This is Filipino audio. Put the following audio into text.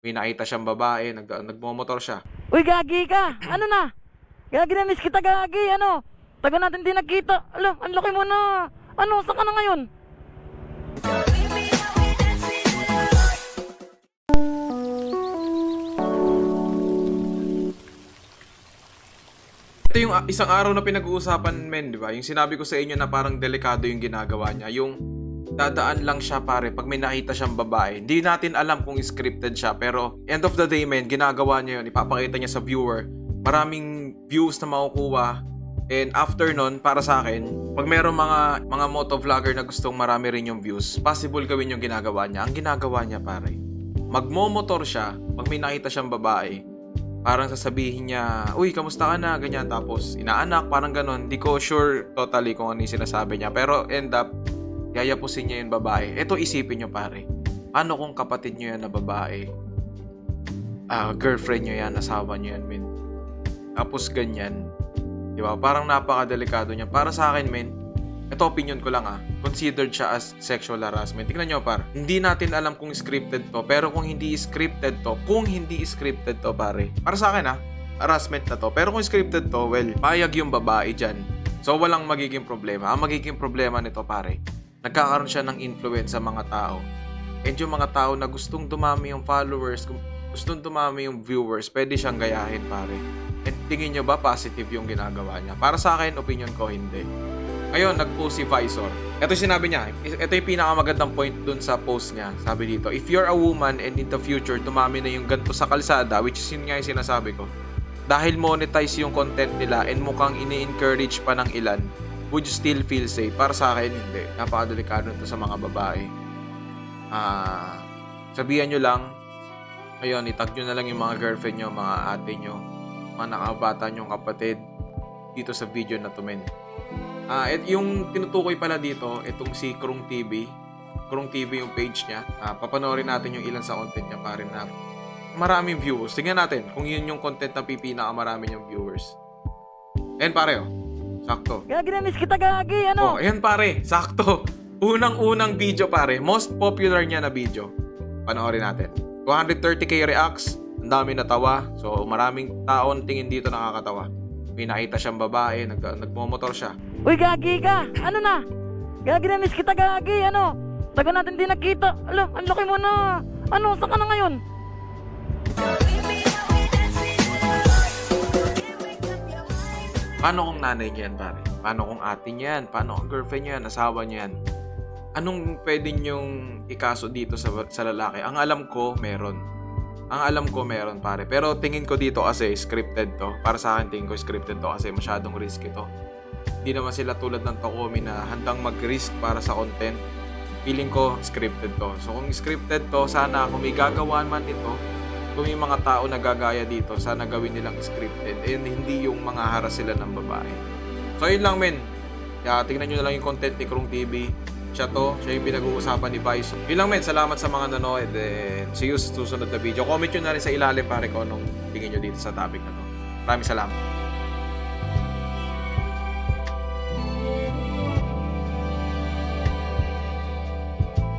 May nakita siyang babae, nagmomotor siya. Uy, gagi ka! Ano na? Gagi na, miss kita, gagi! Ano? Taga natin di nagkita. Ala, ang laki mo na! Ano, saan ka na ngayon? Ito yung isang araw na pinag-uusapan, men, di ba? Yung sinabi ko sa inyo na parang delikado yung ginagawa niya. Yung dadaan lang siya, pare, pag may nakita siyang babae. Hindi natin alam kung scripted siya, pero end of the day, men, ginagawa niya yun. Ipapakita niya sa viewer. Maraming views na makukuha. And after nun, para sa akin, pag meron mga motovlogger na gustong marami rin yung views, possible gawin yung ginagawa niya. Ang ginagawa niya, pare, magmomotor siya, pag may nakita siyang babae, parang sasabihin niya, uy, kamusta ka na? Ganyan. Tapos, inaanak, parang ganon. Di ko sure totally kung ano yung sinasabi niya. Pero end up, yayapusin niya yung babae. Ito isipin niyo, pare. Ano kung kapatid niyo yan na babae? Girlfriend niyo yan, asawa niyo yan, men. Tapos ganyan. Di ba? Parang napakadelikado niya. Para sa akin, men, ito opinion ko lang considered siya as sexual harassment. Tingnan nyo, par. Hindi natin alam kung scripted to, pero kung hindi scripted to, pare, para sa akin harassment na to. Pero kung scripted to, well, payag yung babae dyan. So, walang magiging problema. Ang magiging problema nito, pare, nagkakaroon siya ng influence sa mga tao. And yung mga tao na gustong dumami yung followers, gustong dumami yung viewers, pwede siyang gayahin, pare. And tingin nyo ba positive yung ginagawa niya? Para sa akin, opinion ko, hindi. Ngayon, nag-post si Visor. Ito yung sinabi niya. Ito yung pinakamagandang point dun sa post niya. Sabi dito, if you're a woman and in the future, dumami na yung ganito sa kalsada, which is yun nga yung sinasabi ko, dahil monetize yung content nila and mukhang ini-encourage pa ng ilan, would you still feel safe? Para sa akin, hindi. Napakadelikado nito sa mga babae. Sabihan nyo lang, ngayon, itag nyo na lang yung mga girlfriend nyo, mga ate nyo, mga nakabata nyong kapatid dito sa video na to, men. At yung tinutukoy pala dito, itong si Krung TV. Krung TV yung page niya. Papanoorin natin yung ilan sa content niya, pare, na maraming viewers. Tingnan natin kung yun yung content na pinakamarami yung viewers. Ayan, pare, sakto. Gagi na, miss kita, gagi! Ano? Ayan, pare, sakto. Unang-unang video, pare. Most popular niya na video. Panoorin natin. 230k reacts. Ang dami natawa. So, maraming taon tingin dito nakakatawa. May nakita siyang babae, nagmomotor siya. Uy, gagi ka! Ano na? Gagi na, miss kita, gagi! Ano? Taga natin di nagkita. Ala, ang laki mo na! Ano, saan ka na ngayon? Paano kung nanay niya yan, pare? Paano kung ate niya yan? Paano kung girlfriend niya yan? Asawa niya yan? Anong pwede niyong ikaso dito sa lalaki? Ang alam ko, meron. Pare. Pero tingin ko dito kasi scripted to. Para sa akin, tingin ko scripted to kasi masyadong risky to. Hindi naman sila tulad ng Tokomi na handang mag-risk para sa content. Feeling ko, scripted to. So kung scripted to, sana kung may gagawa man ito, kung may mga tao na gagaya dito, sana gawin nilang scripted. And hindi yung mga haras sila ng babae. So yun lang, men. Tingnan nyo na lang yung content ni Krung TV. Siya yung pinag-uusapan ni Vice. Yun lang, men. Salamat sa mga nanood. And see you sa susunod na video. Comment nyo na rin sa ilalim, pare, kung anong tingin nyo dito sa topic na to. Maraming salamat.